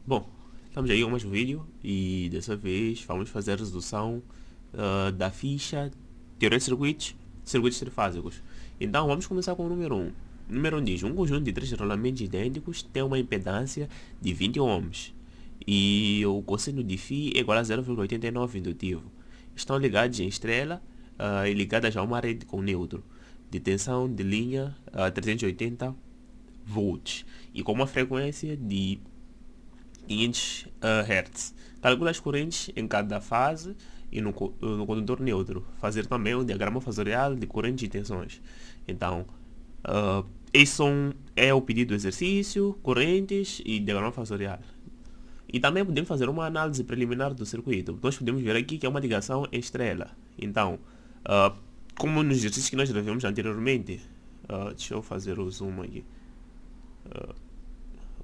Bom, estamos aí com mais um vídeo e dessa vez vamos fazer a resolução da ficha teoria de circuitos trifásicos. Então vamos começar com o número 1. O número 1 diz, um conjunto de três rolamentos idênticos tem uma impedância de 20 ohms e o cosseno de φ é igual a 0,89 indutivo. Estão ligados em estrela e ligadas a uma rede com neutro de tensão de linha 380 volts e com uma frequência de 500 Hz. Calcula as correntes em cada fase e no condutor neutro. Fazer também um diagrama fasorial de correntes e tensões. Então, esse é o pedido do exercício, correntes e diagrama fasorial. E também podemos fazer uma análise preliminar do circuito. Nós podemos ver aqui que é uma ligação em estrela. Então, como nos exercícios que nós já vimos anteriormente, deixa eu fazer o zoom aqui.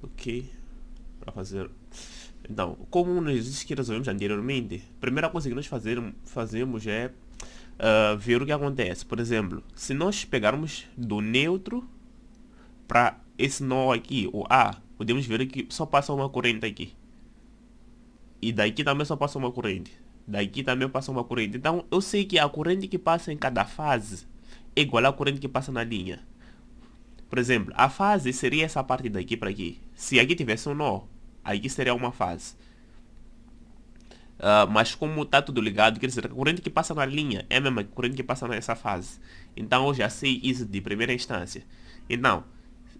Ok. Para fazer. Então, como nos exercícios que resolvemos anteriormente, a primeira coisa que nós fazemos é ver o que acontece. Por exemplo, se nós pegarmos do neutro para esse nó aqui, o A, podemos ver que só passa uma corrente aqui. E daqui também só passa uma corrente. Daqui também passa uma corrente. Então, eu sei que a corrente que passa em cada fase é igual à corrente que passa na linha. Por exemplo, a fase seria essa parte daqui para aqui. Se aqui tivesse um nó, aqui seria uma fase. Mas como está tudo ligado, quer dizer, a corrente que passa na linha é a mesma corrente que passa nessa fase. Então eu já sei isso de primeira instância. Então,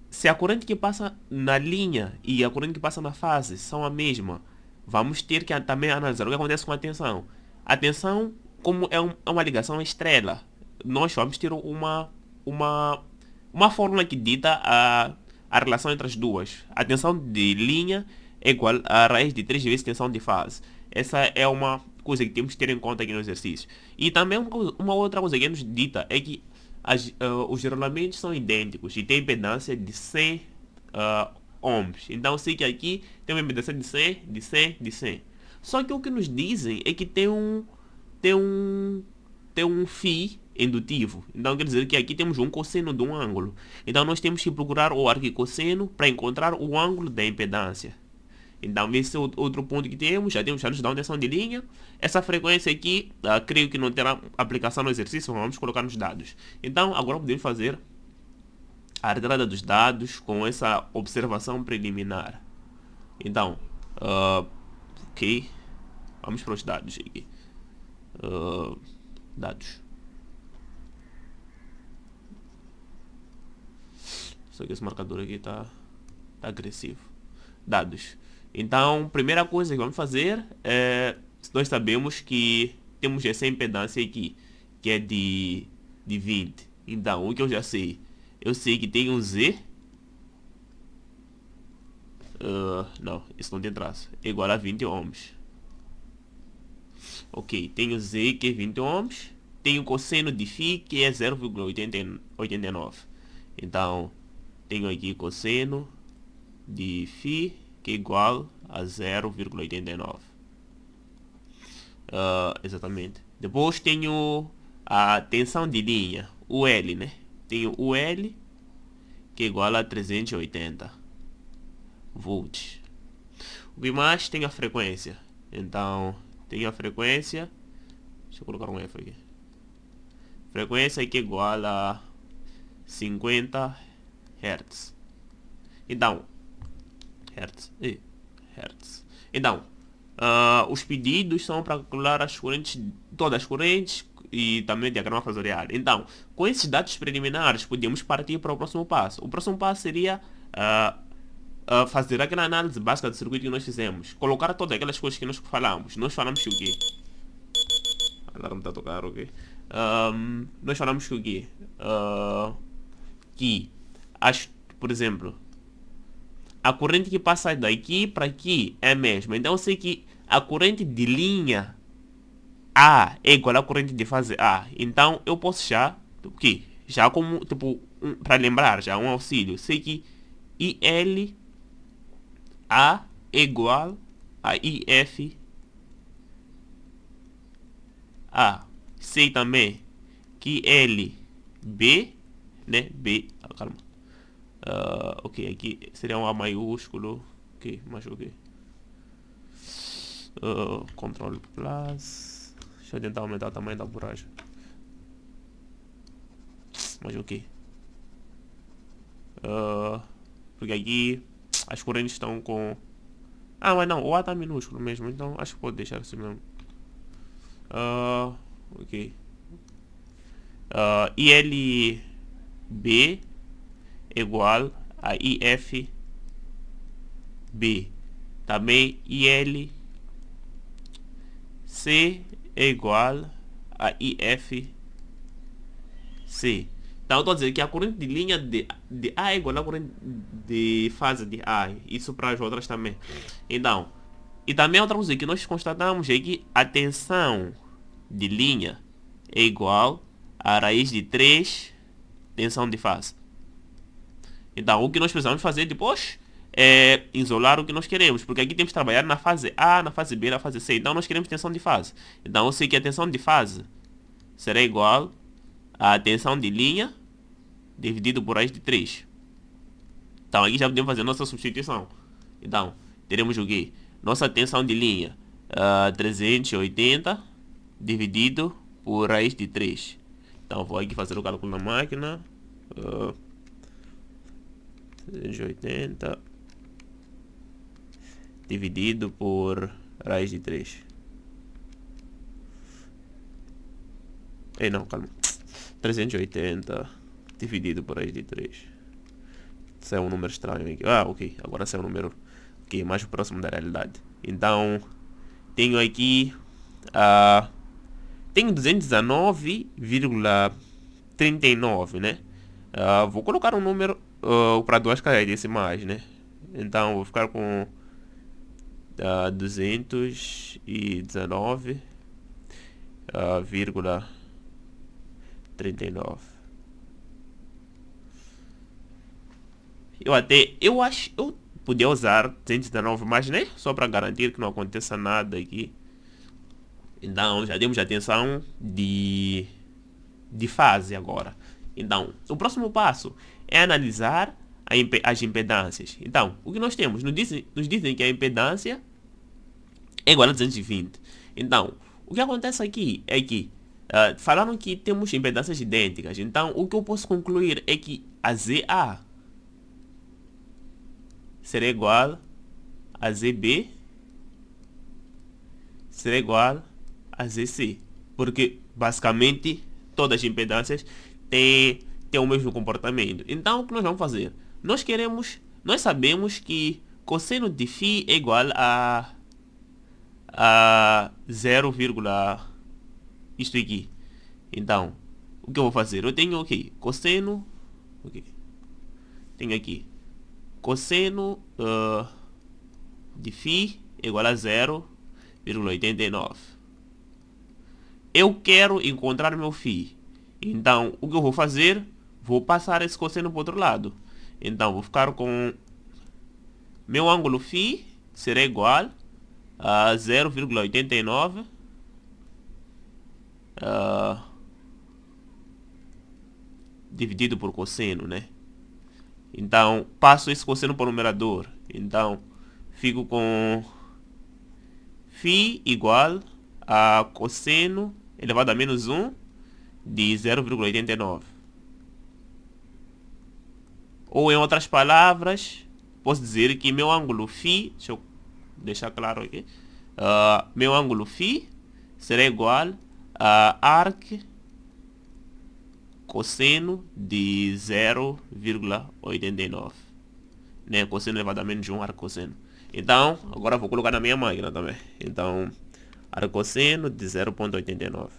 se a corrente que passa na linha e a corrente que passa na fase são a mesma, vamos ter que também analisar o que acontece com a tensão. A tensão, como é uma ligação estrela, nós vamos ter uma, uma fórmula que dita a relação entre as duas. A tensão de linha é igual a raiz de 3 vezes tensão de fase. Essa é uma coisa que temos que ter em conta aqui no exercício. E também uma outra coisa que nos dita é que os rolamentos são idênticos e tem impedância de 100 ohms. Então sei que aqui tem uma impedância de 100, de 100, de 100. Só que o que nos dizem é que tem um, tem um φ indutivo. Então quer dizer que aqui temos um cosseno de um ângulo. Então nós temos que procurar o arquicosseno para encontrar o ângulo da impedância. Então esse é outro ponto que temos. Já nos dá uma tensão de linha. Essa frequência aqui, creio que não terá aplicação no exercício, vamos colocar nos dados. Então agora podemos fazer a retirada dos dados com essa observação preliminar. Então, ok, vamos para os dados aqui. Dados. Só que esse marcador aqui tá agressivo. Dados. Então, primeira coisa que vamos fazer é, nós sabemos que temos essa impedância aqui, que é de 20. Então, o que eu já sei? Eu sei que tem um Z. Não, isso não tem traço. É igual a 20 ohms. Ok, tenho Z que é 20 ohms. Tenho cosseno de φ que é 0,89. Então, tenho aqui cosseno de φ que é igual a 0,89. Exatamente. Depois tenho a tensão de linha, o L, né? Tenho o L que é igual a 380 volts. O que mais? Tenho a frequência. Então, tenho a frequência. Deixa eu colocar um F aqui. Frequência que é igual a 50 Hz. Então, Hertz. Então, os pedidos são para calcular as correntes, todas as correntes e também o diagrama fasorial. Então, com esses dados preliminares, podemos partir para o próximo passo. O próximo passo seria fazer aquela análise básica do circuito que nós fizemos. Colocar todas aquelas coisas que nós falamos. Nós falamos que o quê? O alarme está a tocar, ok? Nós falamos que o quê? Que, por exemplo, a corrente que passa daqui para aqui é a mesma. Então eu sei que a corrente de linha A é igual à corrente de fase A. Então eu posso já, o quê? Já como, tipo, para lembrar, já um auxílio. Sei que IL A é igual a IF A. Sei também que LB, né? B, calma. Ok, aqui seria um A maiúsculo. Ok, mas ok. Ctrl plus. Deixa eu tentar aumentar o tamanho da borracha. Mas o quê? Porque aqui as correntes estão com... Ah, mas não, o A está minúsculo mesmo, então acho que pode deixar assim mesmo. Ok. ILB igual a IFB. Também ILC é igual a IFC. Então estou a dizer que a corrente de linha de A é igual à corrente de fase de A. Isso para as outras também. Então, e também outra coisa que nós constatamos é que a tensão de linha é igual a raiz de 3 tensão de fase. Então o que nós precisamos fazer depois é isolar o que nós queremos, porque aqui temos que trabalhar na fase A, na fase B, na fase C. Então nós queremos tensão de fase. Então eu sei que a tensão de fase será igual a tensão de linha dividido por raiz de 3. Então aqui já podemos fazer nossa substituição. Então teremos o quê? Nossa tensão de linha 380 dividido por raiz de 3. Então vou aqui fazer o cálculo na máquina. 380 dividido por raiz de 3. Não, calma. 380 dividido por raiz de 3. Isso é um número estranho aqui. Ok. Agora esse é um número mais próximo da realidade. Então, tenho aqui... tenho 219,39, né? Vou colocar um número para duas casas decimais, né? Então, vou ficar com 219,39. Eu acho eu podia usar 219 mais, né? Só para garantir que não aconteça nada aqui. Então já demos a tensão de fase agora. Então o próximo passo é analisar as impedâncias. Então o que nós temos? Nos dizem que a impedância é igual a 220. Então o que acontece aqui é que falaram que temos impedâncias idênticas. Então o que eu posso concluir é que a ZA será igual a ZB será igual a ZC, porque basicamente todas as impedâncias têm o mesmo comportamento. Então o que nós vamos fazer? Nós sabemos que cosseno de φ é igual a 0, isto aqui. Então o que eu vou fazer? Eu tenho aqui cosseno, tenho aqui cosseno de φ é igual a 0,89. Eu quero encontrar meu φ. Então, o que eu vou fazer? Vou passar esse cosseno para o outro lado. Então, vou ficar com meu ângulo φ será igual a 0,89 dividido por cosseno, né? Então, passo esse cosseno para o numerador. Então, fico com φ igual a cosseno elevado a menos 1 de 0,89. Ou, em outras palavras, posso dizer que meu ângulo φ, deixa eu deixar claro aqui, meu ângulo φ será igual a arc cosseno de 0,89, né? Cosseno elevado a menos 1 arc cosseno. Então, agora vou colocar na minha máquina também. Então, arc cosseno de 0,89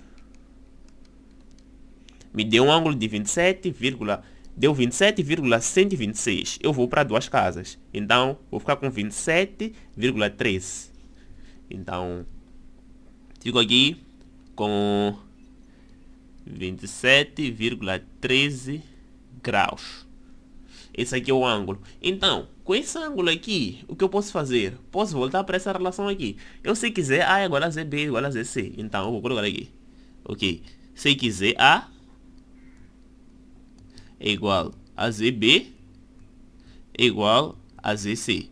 me deu um ângulo de 27,126. Eu vou para duas casas. Então, vou ficar com 27,13. Então, fico aqui com 27,13 graus. Esse aqui é o ângulo. Então, com esse ângulo aqui, o que eu posso fazer? Posso voltar para essa relação aqui. Eu sei que ZA é igual a ZB igual a ZC. Então, eu vou colocar aqui. Ok. Sei que ZA é igual a ZB é igual a ZC.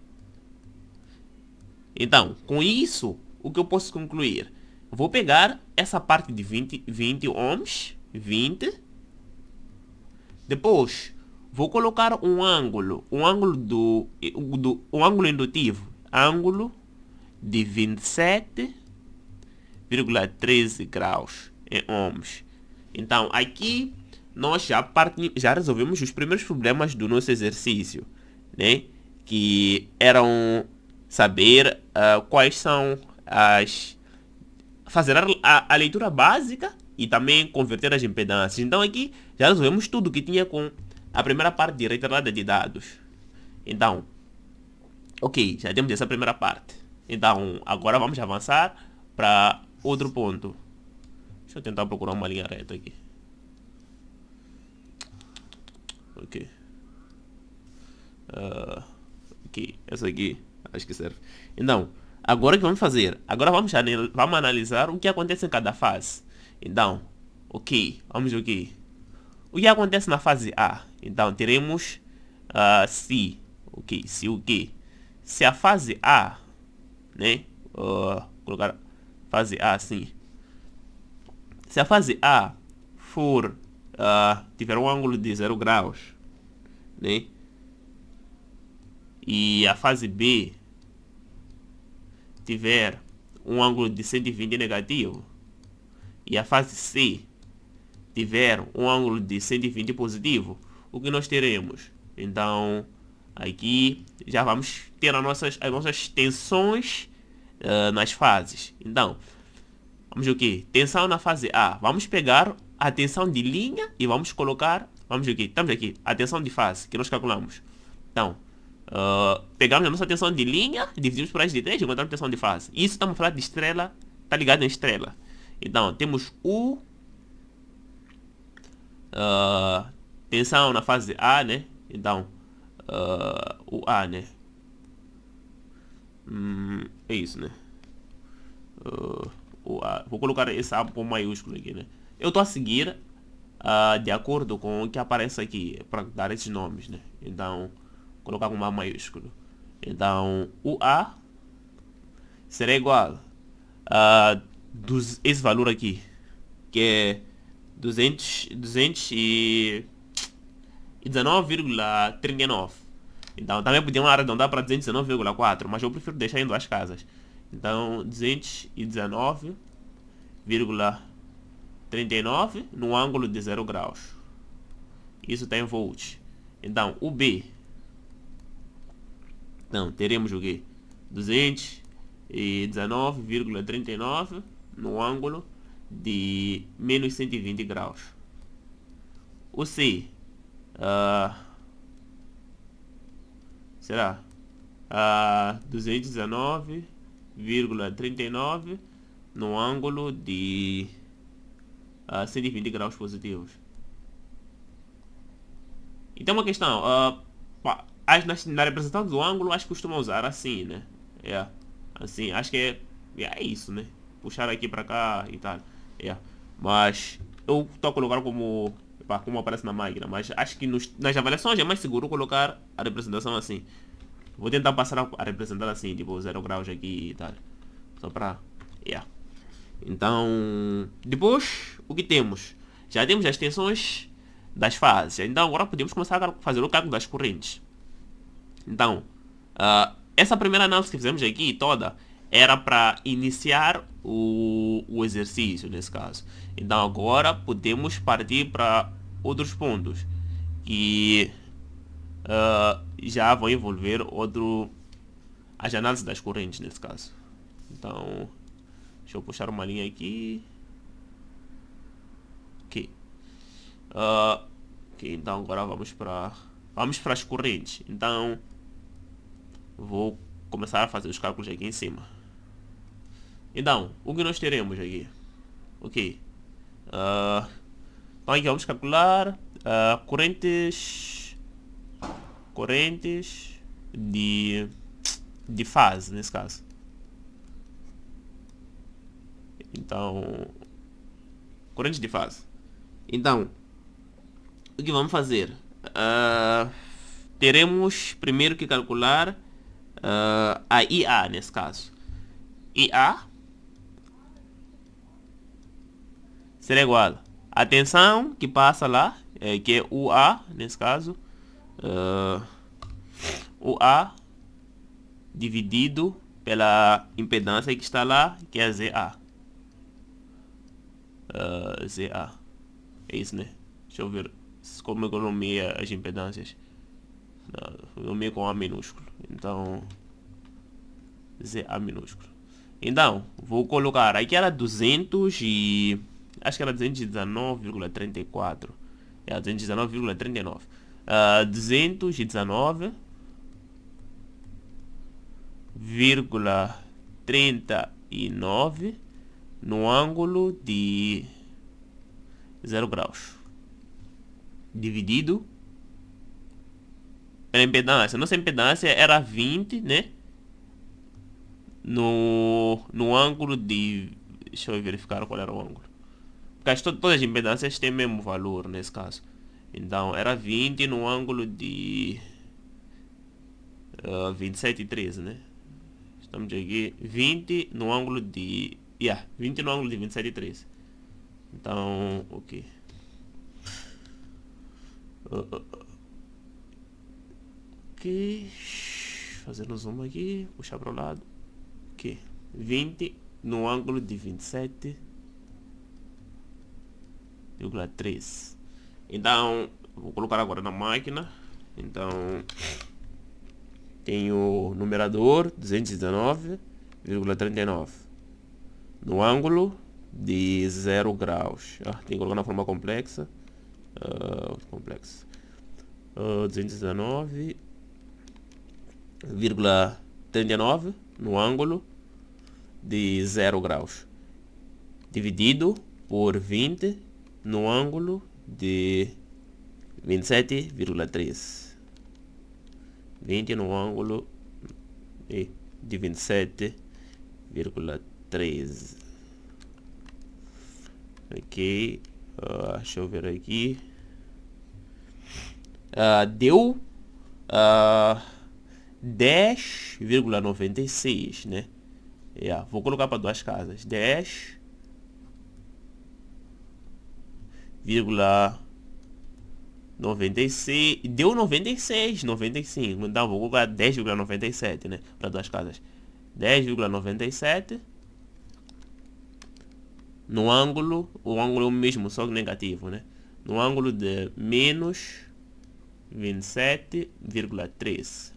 Então, com isso, o que eu posso concluir? Vou pegar essa parte de 20 ohms, 20. Depois, vou colocar um ângulo ângulo indutivo, ângulo de 27,13 graus em ohms. Então, aqui nós já resolvemos os primeiros problemas do nosso exercício, né? Que eram saber quais são fazer a leitura básica e também converter as impedâncias. Então aqui já resolvemos tudo que tinha com a primeira parte de retirada de dados. Então, ok, já temos essa primeira parte. Então, agora vamos avançar para outro ponto. Deixa eu tentar procurar uma linha reta aqui. Ok. Ok, essa aqui acho que serve. Então, agora o que vamos fazer? Agora vamos analisar o que acontece em cada fase. Então, ok, vamos aqui. O que acontece na fase A? Então, teremos se, ok, se o quê? Se a fase A, né, colocar fase A assim. Se a fase A for, tiver um ângulo de 0 graus, né, e a fase B tiver um ângulo de 120 negativo, e a fase C tiver um ângulo de 120 positivo, o que nós teremos? Então, aqui já vamos ter as nossas tensões nas fases. Então, vamos ver o que? Tensão na fase A. Vamos pegar a tensão de linha e vamos colocar, vamos ver o que? Estamos aqui, a tensão de fase que nós calculamos. Então, pegamos a nossa tensão de linha, dividimos por raiz de 3 e encontramos a tensão de fase. Isso estamos falando de estrela, está ligado em estrela. Então, temos tensão na fase A, né? Então, o A, né? É isso, né? O A. Vou colocar esse A com maiúsculo aqui, né? Eu estou a seguir de acordo com o que aparece aqui, para dar esses nomes, né? Então, colocar com A maiúsculo. Então, o A será igual a esse valor aqui, que é 219,39. Então também podíamos arredondar para 219,4, mas eu prefiro deixar em duas casas. Então 219,39 no ângulo de 0 graus. Isso está em volts. Então o B, então teremos o quê? 219,39 no ângulo de menos 120 graus. O C será 219,39 no ângulo de 120 graus positivos. Então uma questão, na representação do ângulo acho que costuma usar assim, né? Assim, acho que é isso, né? Puxar aqui para cá e tal. Mas eu estou a colocar como aparece na máquina, mas acho que nas avaliações é mais seguro colocar a representação assim. Vou tentar passar a representar assim, tipo 0 graus aqui e tal. Só para... Então, depois, o que temos? Já temos as tensões das fases. Então agora podemos começar a fazer o cálculo das correntes. Então, essa primeira análise que fizemos aqui toda era para iniciar o exercício nesse caso. Então agora podemos partir para outros pontos que já vão envolver as análises das correntes nesse caso. Então, deixa eu puxar uma linha aqui. Ok. Então agora vamos para as correntes. Então vou começar a fazer os cálculos aqui em cima. Então, o que nós teremos aqui? Ok. Então aqui vamos calcular correntes de fase, nesse caso. Então, correntes de fase. Então, o que vamos fazer? Teremos primeiro que calcular a IA nesse caso. IA será igual a tensão que passa lá, que é UA, nesse caso, UA dividido pela impedância que está lá, que é ZA. ZA. É isso, né? Deixa eu ver como eu nomeio as impedâncias. Não, eu nomeio com A minúsculo. Então, ZA minúsculo. Então, vou colocar. Aqui era 200 e... acho que era 219,34. É 219,39. 219,39 no ângulo de 0 graus. Dividido pela impedância. Nossa impedância era 20, né? No ângulo de... deixa eu verificar qual era o ângulo. Porque todas as impedâncias têm o mesmo valor nesse caso. Então era 20 no ângulo de 27,13, né? Estamos aqui 20 no ângulo de 20 no ângulo de 27,13. Então, ok. Ok. Fazendo zoom aqui, puxar para o lado. Ok. 20 no ângulo de 27,3. Então, vou colocar agora na máquina. Então, tenho o numerador 219,39 no ângulo de 0 graus. Tem que colocar na forma complexa. 219,39 no ângulo de 0 graus. Dividido por 20 no ângulo de 27,3. 20 no ângulo de 27,3. Ok. Deixa eu ver aqui. Deu 10,96, né? Vou colocar para duas casas. 10,96. Deu 96, 95. Então vou colocar 10,97, né? Para duas casas. 10,97 no ângulo, o ângulo é o mesmo, só que negativo, né? No ângulo de menos 27,3.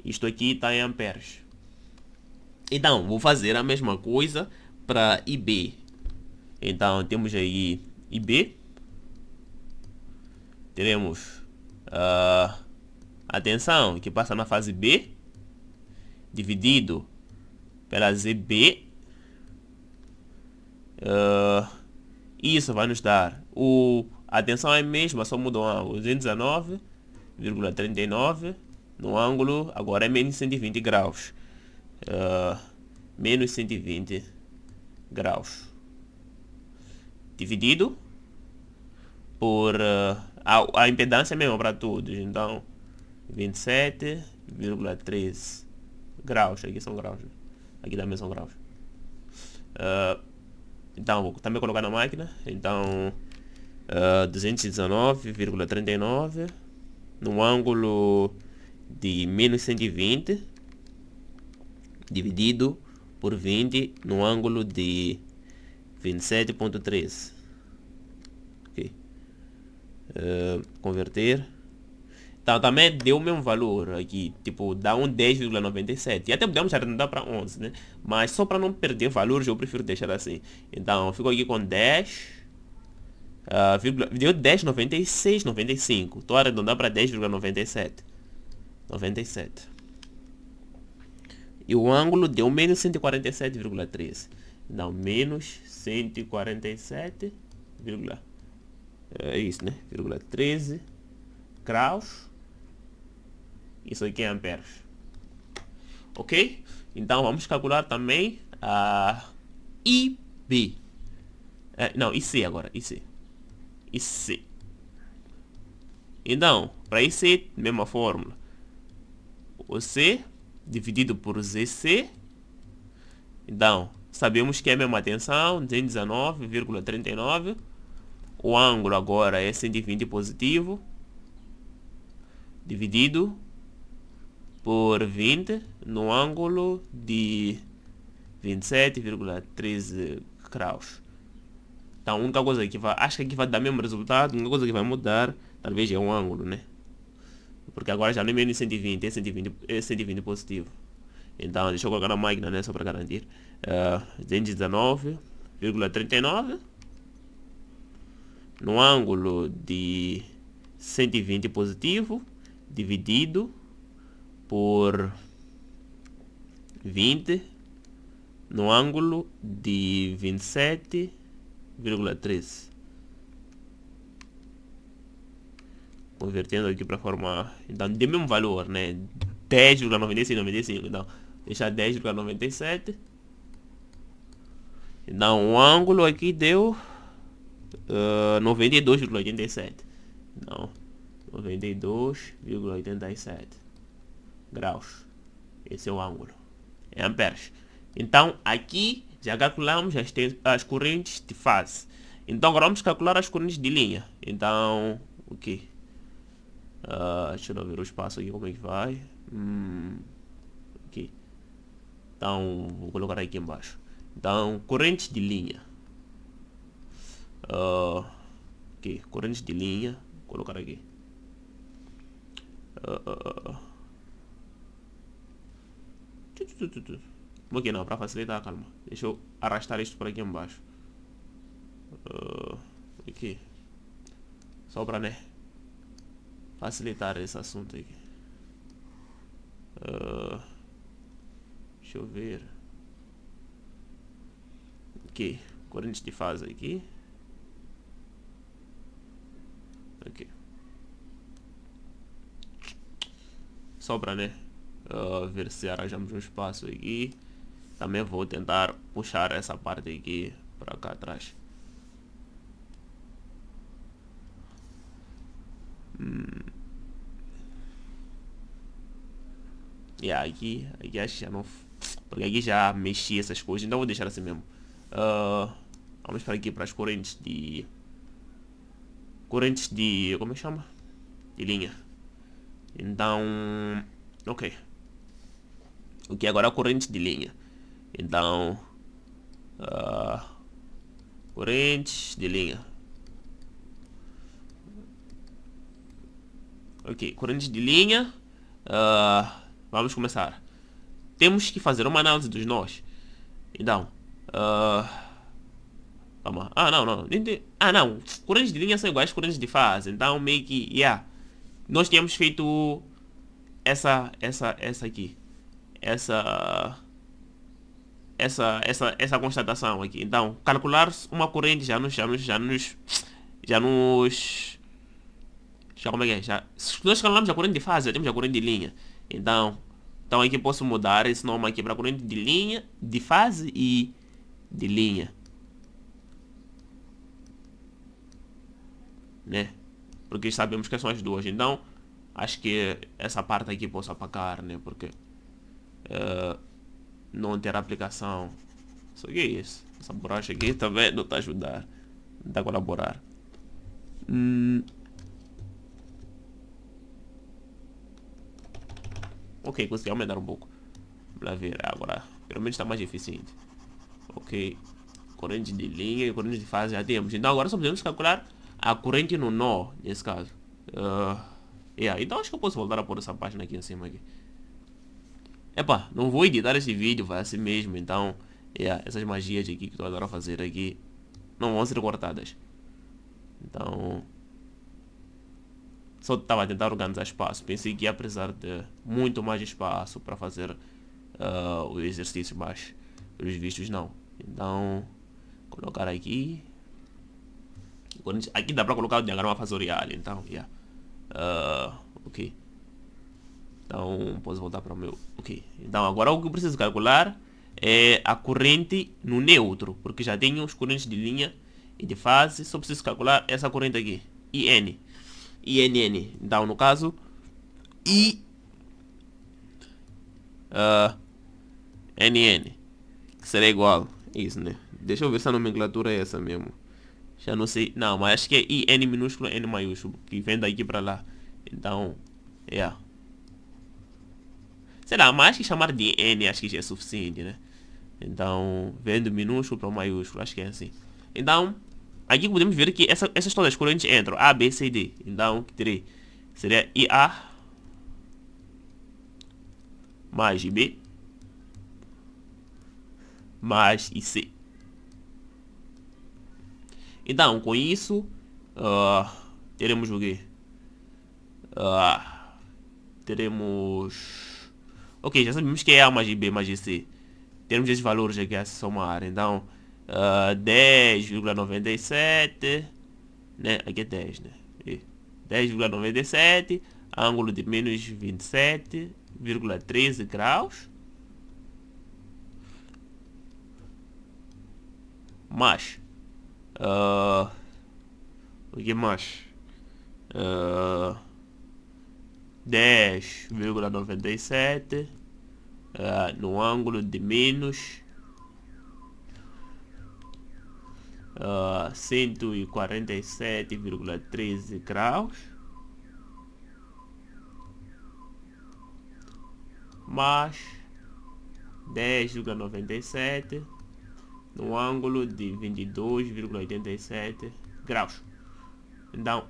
Isto aqui está em amperes. Então, vou fazer a mesma coisa para IB. Então, temos aí IB. Teremos a tensão que passa na fase B, dividido pela ZB. Isso vai nos dar a tensão é a mesma, só mudou o ângulo. 219,39 no ângulo, agora é menos 120 graus. Menos 120 graus. Dividido por... a impedância é mesmo para todos. Então, 27,3 graus. Aqui são graus. Aqui também são graus. Então, vou também colocar na máquina. Então, 219,39 no ângulo de menos 120 dividido por 20 no ângulo de 27,3. Ok. Converter. Então, também deu o mesmo valor aqui, tipo, dá um 10,97. E até podemos arredondar para 11, né? Mas só para não perder valores, eu prefiro deixar assim. Então, fico aqui com 10, deu 10,96,95. Estou a arredondar para 10,97. 97. E o ângulo deu menos 147,3. Então, menos 147, é isso, né? 13 graus. Isso aqui é amperes. Ok? Então vamos calcular também a IB. Não, IC agora. IC. Então, para IC, mesma fórmula. O C dividido por ZC. Então, sabemos que é a mesma tensão, 219,39. O ângulo agora é 120 positivo, dividido por 20 no ângulo de 27,13 graus. Então, a única coisa que vai, acho que aqui vai dar o mesmo resultado, a única coisa que vai mudar, talvez é o ângulo, né? Porque agora já não é menos 120, é 120 positivo. Então, deixa eu colocar na máquina, né, só para garantir. 219,39 no ângulo de 120 positivo, dividido por 20 no ângulo de 27,13. Convertendo aqui para formar, então, do mesmo valor, né? 10,9695. Então, deixar 10,97. Então, o ângulo aqui deu 92,87. Não, 92,87 graus. Esse é o ângulo. É amperes. Então, aqui já calculamos as correntes de fase. Então, agora vamos calcular as correntes de linha. Então, o que? Deixa eu ver o espaço aqui, como é que vai. Aqui. Então, vou colocar aqui embaixo. Então, correntes de linha. Aqui, correntes de linha. Vou colocar aqui. Ok, não, para facilitar, calma. Deixa eu arrastar isto por aqui embaixo. Aqui. Só para, né, facilitar esse assunto aqui. Deixa eu ver. Aqui, correntes de fase aqui. Aqui. Só para, né, ver se arranjamos um espaço aqui. Também vou tentar puxar essa parte aqui para cá atrás. Aqui acho que já não, porque aqui já mexi essas coisas, então vou deixar assim mesmo. Vamos para aqui para as correntes de como é que chama? De linha. Então, ok. O que agora é a corrente de linha. Então, correntes de linha. Ok, correntes de linha. Vamos começar. Temos que fazer uma análise dos nós. Então, vamos lá. Não. Correntes de linha são iguais às correntes de fase. Então, meio que, nós tínhamos feito essa aqui. Essa constatação aqui. Então, calcular uma corrente como é que é? Se nós calculamos a corrente de fase, já temos a corrente de linha. Então aqui posso mudar esse nome aqui para corrente de linha, de fase e de linha, né? Porque sabemos que são as duas. Então, acho que essa parte aqui posso apagar, né? Porque não ter aplicação. Só que é isso. Essa borracha aqui também não está a ajudar. Não está a colaborar. Ok, consegui aumentar um pouco. Vamos ver agora. Pelo menos está mais eficiente. Ok. Corrente de linha e corrente de fase já temos. Então agora só podemos calcular a corrente no nó, nesse caso. Então acho que eu posso voltar a pôr essa página aqui em cima. Não vou editar esse vídeo, vai assim mesmo. Então, essas magias aqui que estou agora a fazer aqui não vão ser cortadas. Então, só estava a tentar organizar espaço. Pensei que ia precisar de muito mais espaço para fazer o exercício, mas pelos vistos não. Então, colocar aqui. Aqui dá para colocar o diagrama fasorial. Então, ok. Então, posso voltar para o meu. Ok. Então, agora o que eu preciso calcular é a corrente no neutro, porque já tenho os correntes de linha e de fase. Só preciso calcular essa corrente aqui, IN. Então, no caso, NN, que será igual Isso, né? Deixa eu ver se a nomenclatura é essa mesmo. Já não sei. Não, mas acho que é IN minúsculo, N maiúsculo. Que vem daqui pra lá. Então, é. Sei lá, mas acho que chamar de N acho que já é suficiente, né? Então, vem do minúsculo para o maiúsculo. Acho que é assim. Então, aqui podemos ver que essas todas as correntes entram. A, B, C e D. Então, que terei? Seria IA mais IB mais IC. Então, com isso, teremos o quê? Teremos... Ok, já sabemos que é A mais IB mais IC. Temos esses valores aqui a somar. Então, 10,97, né? Aqui é 10, né? 10,97, ângulo de menos 27,13 graus. Mais o que mais? 10,97 no ângulo de menos 147,13 graus, mais 10,97 no ângulo de 22,87 graus. Então,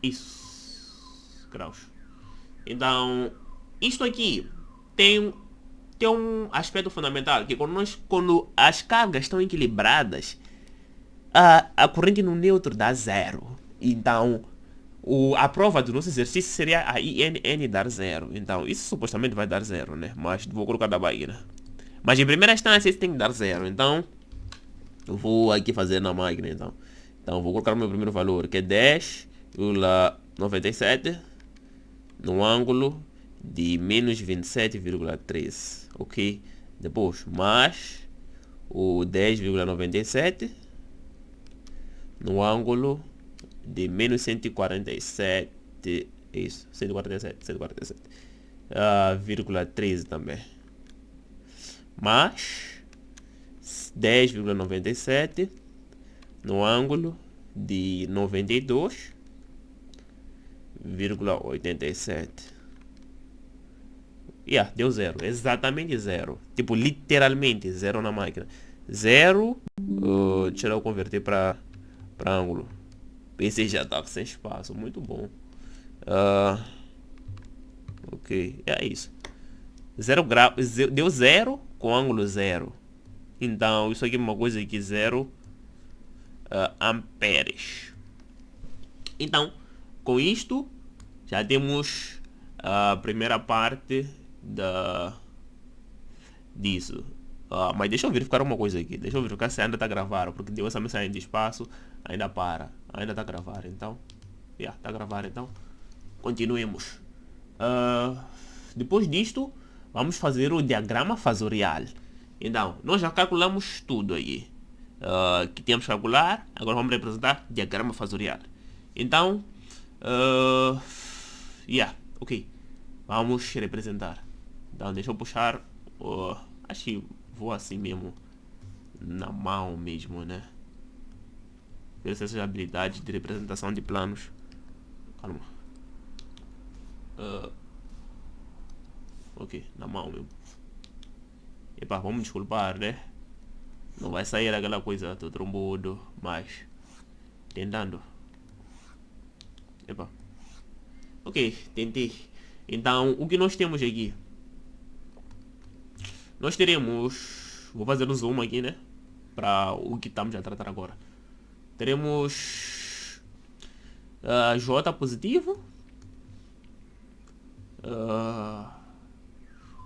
isso, graus. Então, isto aqui tem um aspecto fundamental, que quando as cargas estão equilibradas, a corrente no neutro dá zero. Então, a prova do nosso exercício seria a INN dar zero. Então, isso supostamente vai dar zero, né? Mas vou colocar da Bahia. Mas em primeira instância, isso tem que dar zero. Então, eu vou aqui fazer na máquina, então. Então, vou colocar o meu primeiro valor, que é 10,97 no ângulo de menos 27,13, ok? Depois, mais o 10,97 no ângulo de menos 147, isso, 147,13 também. Mais 10,97 no ângulo de 92,87. Deu zero. Exatamente zero. Tipo, literalmente zero na máquina. Zero. Deixa eu converter para ângulo. PC já tá sem espaço. Muito bom. Ok. É isso. Zero grau. Deu zero com ângulo zero. Então, isso aqui é uma coisa que zero amperes. Então, com isto, já temos a primeira parte disso. Mas deixa eu verificar uma coisa aqui. Deixa eu verificar se ainda está a gravar, porque deu essa mensagem de espaço, ainda para. Ainda está a gravar, então. Está a gravar, então. Continuemos. Depois disto, vamos fazer o diagrama fasorial. Então, nós já calculamos tudo aí que temos que calcular. Agora vamos representar diagrama fasorial. Então, ok. Vamos representar. Então, deixa eu puxar. Acho que vou assim mesmo. Na mão mesmo, né? Ver se essas habilidades de representação de planos. Calma. Ok, na mão mesmo. Epa, vamos desculpar, né? Não vai sair aquela coisa do trombudo, mas tentando. Epa. Ok, tentei. Então, o que nós temos aqui? Nós teremos... Vou fazer um zoom aqui, né? Para o que estamos a tratar agora. Teremos... J positivo.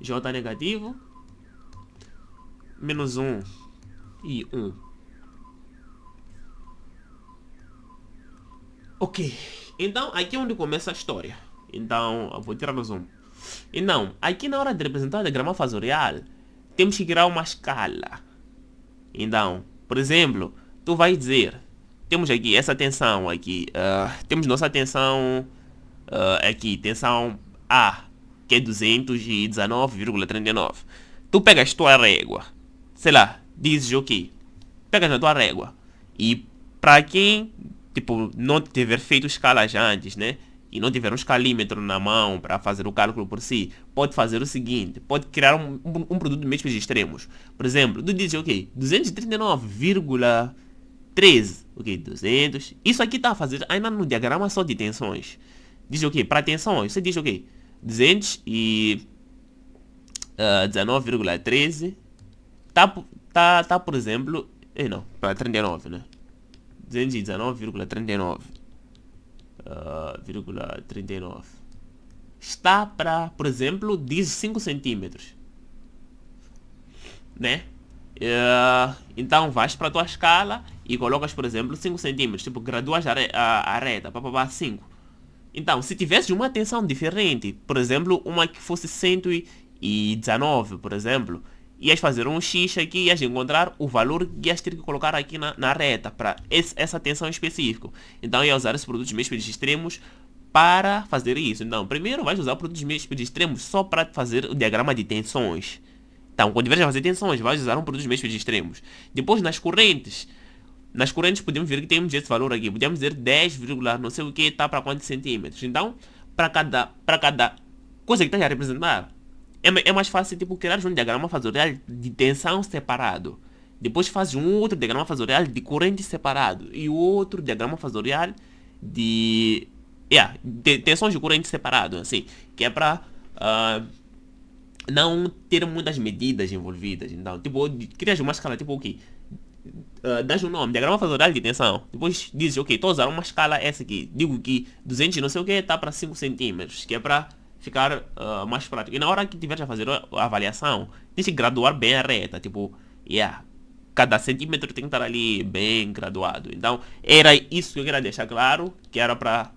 J negativo. Menos 1 e 1. Ok. Então, aqui é onde começa a história. Então, eu vou tirar o zoom. Então, aqui na hora de representar o diagrama fasorial, temos que criar uma escala. Então, por exemplo, tu vais dizer, temos aqui essa tensão aqui, temos nossa tensão aqui, tensão A, que é 219,39. Tu pegas tua régua, sei lá, dizes ok, pegas na tua régua e para quem tipo não tiver feito escalas antes, né? E não tiver um escalímetro na mão para fazer o cálculo por si, pode fazer o seguinte, pode criar um produto de múltiplos extremos. Por exemplo, tu dizes ok, 239,13, ok, 200. Isso aqui está a fazer ainda no diagrama só de tensões. Diz ok, para tensões, você diz ok, 219,13 tá, por exemplo, não, para 39, né? 219,39 está para, por exemplo, diz 5 centímetros, né? Então vais para a tua escala e colocas, por exemplo, 5 centímetros, tipo, graduas a reta, 5. Então, se tivesse uma tensão diferente, por exemplo, uma que fosse 119, por exemplo, ias fazer um X aqui e ias encontrar o valor que ias ter que colocar aqui na reta para essa tensão específica. Então, ia usar esses produtos múltiplos extremos para fazer isso. Então, primeiro vais usar produtos múltiplos extremos só para fazer o diagrama de tensões. Então, quando tiveres a fazer tensões, vais usar um produtos múltiplos extremos. Depois, nas correntes podemos ver que temos esse valor aqui. Podemos dizer 10, não sei o que, está para quantos centímetros. Então, para cada coisa que estás a representar, é mais fácil tipo, criar um diagrama fasorial de tensão separado. Depois fazes um outro diagrama fasorial de corrente separado. E outro diagrama fasorial de tensões de corrente separado. Assim, que é para não ter muitas medidas envolvidas. Então, tipo, crias uma escala tipo o quê? Dás um nome, diagrama fasorial de tensão. Depois dizes, ok, estou a usar uma escala essa aqui. Digo que 200 não sei o que está para 5 centímetros, que é para ficar mais prático. E na hora que tiveres a fazer a avaliação, tens que graduar bem a reta. Tipo, cada centímetro tem que estar ali bem graduado. Então, era isso que eu queria deixar claro, que era para,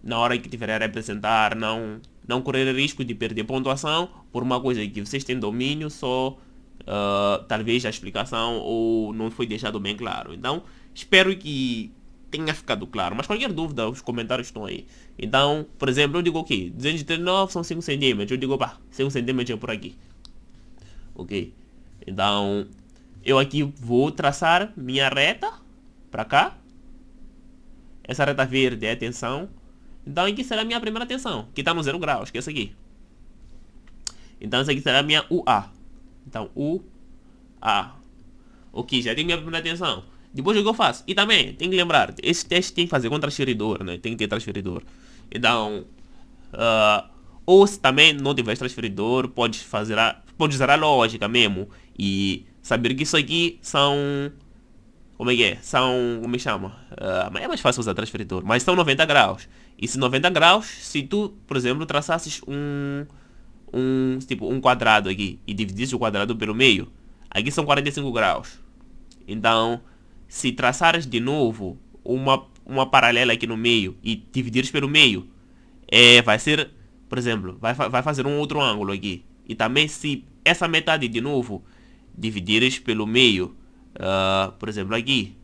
na hora que tiver a representar, não correr risco de perder pontuação por uma coisa que vocês têm domínio, só talvez a explicação ou não foi deixado bem claro. Então, espero que tenha ficado claro. Mas qualquer dúvida, os comentários estão aí. Então, por exemplo, eu digo ok, 239 são 5 centímetros. Eu digo, 5 centímetros é por aqui. Ok. Então, eu aqui vou traçar minha reta para cá. Essa reta verde é a tensão. Então, aqui será a minha primeira tensão, que está no 0 graus, que é essa aqui. Então, essa aqui será a minha UA. Então, UA. Ok, já tenho minha primeira tensão. Depois o que eu faço? E também, tem que lembrar, esse teste tem que fazer com transferidor, né? Tem que ter transferidor. Então, ou se também não tiver transferidor, pode usar a lógica mesmo. E saber que isso aqui são... Como é que é? Como é que chama? É mais fácil usar transferidor. Mas são 90 graus. E se 90 graus, se tu, por exemplo, traçasses um quadrado aqui e dividisse o quadrado pelo meio, aqui são 45 graus. Então, se traçares de novo uma paralela aqui no meio e dividires pelo meio, vai ser, por exemplo, vai fazer um outro ângulo aqui. E também se essa metade de novo dividires pelo meio, por exemplo aqui,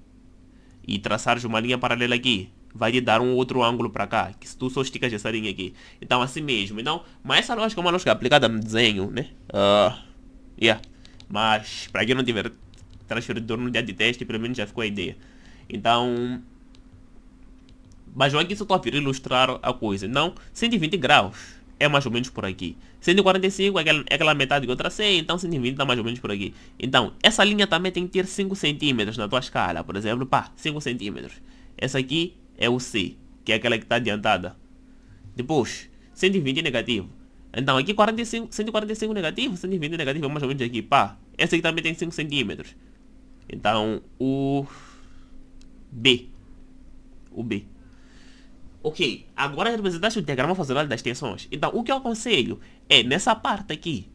e traçares uma linha paralela aqui, vai te dar um outro ângulo para cá, que se tu só esticas essa linha aqui. Então assim mesmo. Então, mas essa lógica é uma lógica aplicada no desenho, né? Mas para quem não tiver transferidor no dia de teste, pelo menos já ficou a ideia. Então, mas eu aqui só estou a vir ilustrar a coisa. Então, 120 graus é mais ou menos por aqui. 145 é aquela metade que eu tracei, então 120 está mais ou menos por aqui. Então, essa linha também tem que ter 5 centímetros na tua escala. Por exemplo, 5 centímetros. Essa aqui é o C, que é aquela que está adiantada. Depois, 120 negativo. Então, aqui 145 negativo, 120 negativo é mais ou menos aqui. Essa aqui também tem 5 centímetros. Então, o B. Ok, agora representaste o diagrama fasorial das tensões. Então, o que eu aconselho é, nessa parte aqui,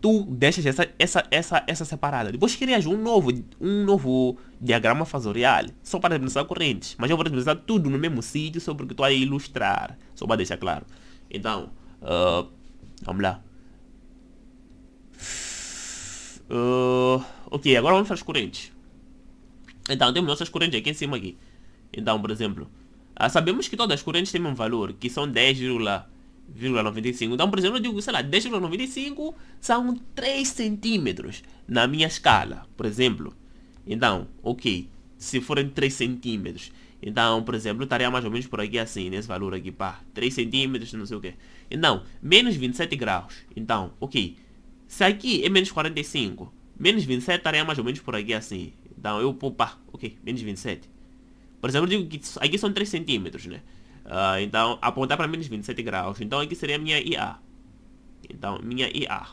tu deixas essa separada. Depois crias um novo diagrama fasorial, só para representar correntes. Mas eu vou representar tudo no mesmo sítio, só porque estou a ilustrar. Só para deixar claro. Então, vamos lá. Ok, agora vamos para as correntes. Então, temos nossas correntes aqui em cima aqui. Então, por exemplo, sabemos que todas as correntes têm um valor, que são 10,5 10,95. Então, por exemplo, eu digo, sei lá, 10,95 são 3 centímetros na minha escala, por exemplo. Então, ok, se forem 3 centímetros, então, por exemplo, eu estaria mais ou menos por aqui assim, nesse valor aqui, pá, 3 centímetros, não sei o que. Então, menos 27 graus. Então, ok, se aqui é menos 45, menos 27 estaria mais ou menos por aqui assim. Então, eu, pá, ok, menos 27. Por exemplo, eu digo que aqui são 3 centímetros, né? Então, apontar para menos 27 graus. Então, aqui seria a minha IA. Então, minha IA.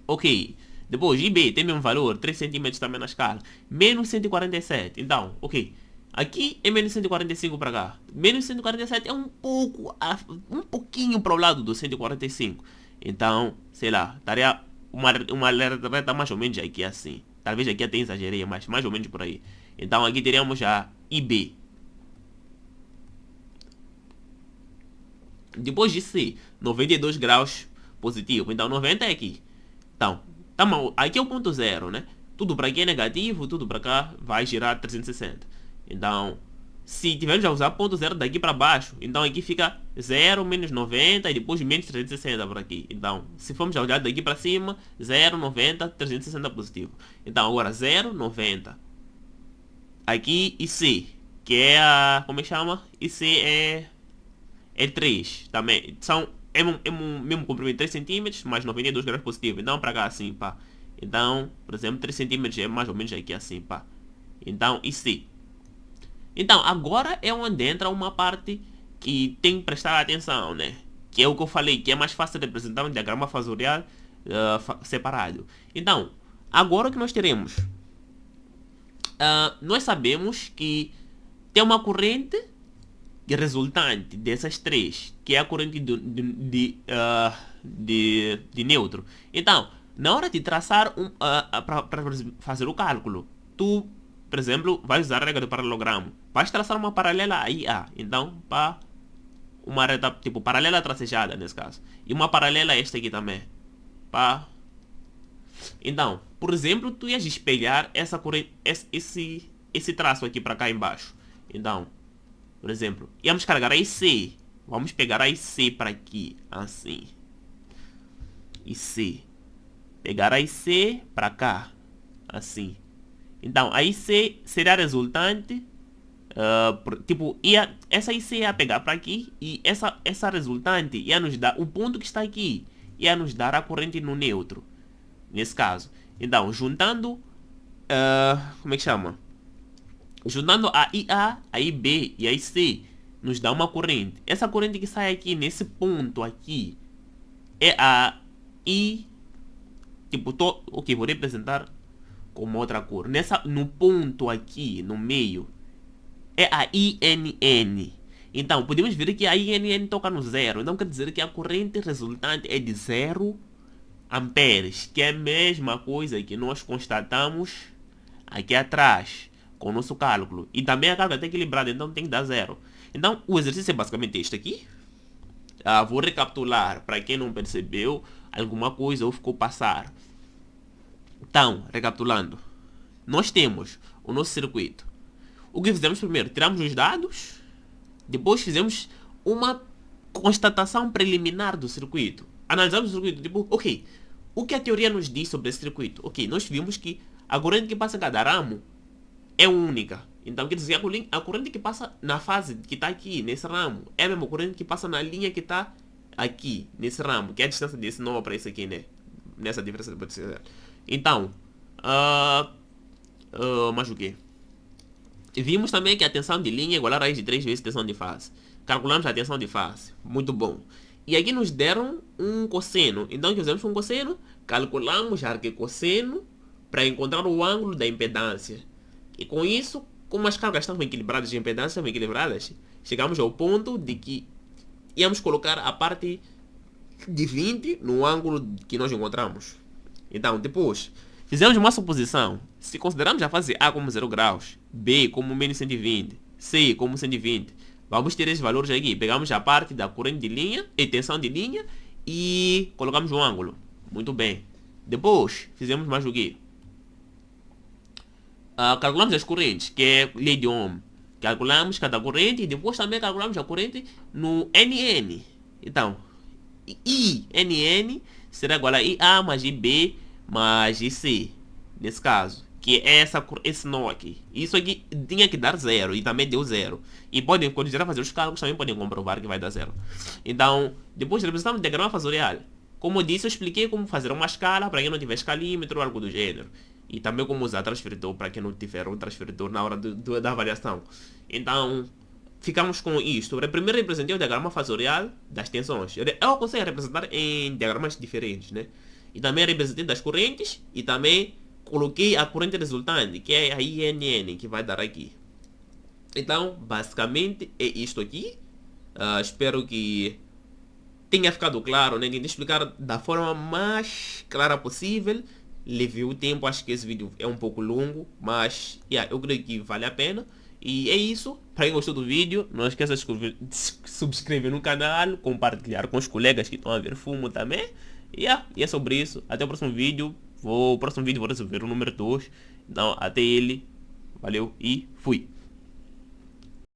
Ok. Depois, IB tem o mesmo valor, 3 centímetros também na escala. Menos 147. Então, ok. Aqui é menos 145 para cá. Menos 147 é um pouquinho para o lado do 145. Então, sei lá, estaria uma reta mais ou menos aqui assim. Talvez aqui até exagerei, mas mais ou menos por aí. Então, aqui teríamos a IB. Depois de C, 92 graus positivo. Então 90 é aqui. Então, tá mal. Aqui é o ponto zero, né? Tudo para aqui é negativo, tudo para cá vai girar 360. Então, se tivermos a usar ponto zero daqui para baixo, então aqui fica 0, menos 90 e depois menos 360 por aqui. Então, se formos a olhar daqui para cima, 0, 90, 360 positivo. Então, agora 0, 90. Aqui e C, que é a... como é que chama? E C é 3 também. É um mesmo comprimento 3 centímetros, mais 92 graus positivo. Então, para cá assim, pá. Então, por exemplo, 3 centímetros é mais ou menos aqui assim, pá. Então, e C. Então, agora é onde entra uma parte que tem que prestar atenção, né? Que é o que eu falei, que é mais fácil de representar um diagrama fasorial separado. Então, agora o que nós teremos? Nós sabemos que tem uma corrente resultante dessas três, que é a corrente de neutro. Então, na hora de traçar para fazer o cálculo, tu, por exemplo, vais usar a regra do paralelogramo. Vais traçar uma paralela a IA. Então, para uma reta tipo paralela tracejada nesse caso. E uma paralela a esta aqui também. Pá. Então, por exemplo, tu ias espelhar essa corrente, esse traço aqui para cá embaixo. Então, por exemplo, íamos carregar a IC. Vamos pegar a IC para aqui, assim. IC. Pegar a IC para cá, assim. Então, a IC será a resultante. Tipo, essa IC ia pegar para aqui e essa resultante ia nos dar o ponto que está aqui. Ia nos dar a corrente no neutro. Nesse caso. Então, juntando... como é que chama? Juntando a IA, a IB e a IC, nos dá uma corrente. Essa corrente que sai aqui, nesse ponto aqui, é a I... Tipo, ok, vou representar com outra cor. No ponto aqui, no meio, é a INN. Então, podemos ver que a INN toca no zero. Então, quer dizer que a corrente resultante é de 0 amperes, que é a mesma coisa que nós constatamos aqui atrás com o nosso cálculo. E também a carga está equilibrada, então tem que dar 0. Então, o exercício é basicamente este aqui. Vou recapitular para quem não percebeu alguma coisa ou ficou passar. Então, recapitulando. Nós temos o nosso circuito. O que fizemos primeiro? Tiramos os dados. Depois fizemos uma constatação preliminar do circuito. Analisamos o circuito, tipo, ok, o que a teoria nos diz sobre esse circuito? Ok, nós vimos que a corrente que passa em cada ramo é única. Então, quer dizer, a corrente que passa na fase que está aqui, nesse ramo, é a mesma corrente que passa na linha que está aqui, nesse ramo, que é a distância desse nó para esse aqui, né? Nessa diferença de potencial. Então, mas o quê? Vimos também que a tensão de linha é igual a raiz de 3 vezes a tensão de face. Calculamos a tensão de face. Muito bom. E aqui nos deram um cosseno. Então, o que fizemos com um cosseno? Calculamos a arquicosseno para encontrar o ângulo da impedância. E com isso, como as cargas estavam equilibradas e a impedância estavam equilibradas, chegamos ao ponto de que íamos colocar a parte de 20 no ângulo que nós encontramos. Então, depois, fizemos uma suposição. Se considerarmos a fase A como 0 graus, B como menos 120, C como 120, vamos ter esses valores aqui. Pegamos a parte da corrente de linha e tensão de linha e colocamos o ângulo. Muito bem. Depois, fizemos mais o quê? Calculamos as correntes, que é lei de Ohm, calculamos cada corrente e depois também calculamos a corrente no NN. Então, INN será igual a IA mais IB mais IC, nesse caso, que é esse nó aqui. Isso aqui tinha que dar 0 e também deu 0. E podem, quando quiser fazer os cálculos, também podem comprovar que vai dar 0. Então, depois representamos o diagrama fasorial. Como eu disse, eu expliquei como fazer uma escala para quem não tiver escalímetro ou algo do gênero. E também como usar transferidor para quem não tiver um transferidor na hora da avaliação. Então, ficamos com isto. Eu primeiro representei o diagrama fasorial das tensões. Eu consigo representar em diagramas diferentes, né? E também representei das correntes e também coloquei a corrente resultante, que é a INN, que vai dar aqui. Então, basicamente, é isto aqui. Espero que tenha ficado claro, né? Tentei explicar da forma mais clara possível. Levei o tempo, acho que esse vídeo é um pouco longo, mas eu creio que vale a pena. E é isso. Para quem gostou do vídeo, não esqueça de subscrever no canal, compartilhar com os colegas que estão a ver fumo também. E é sobre isso. Até o próximo vídeo. O próximo vídeo vou resolver o número 2. Então, até ele. Valeu e fui.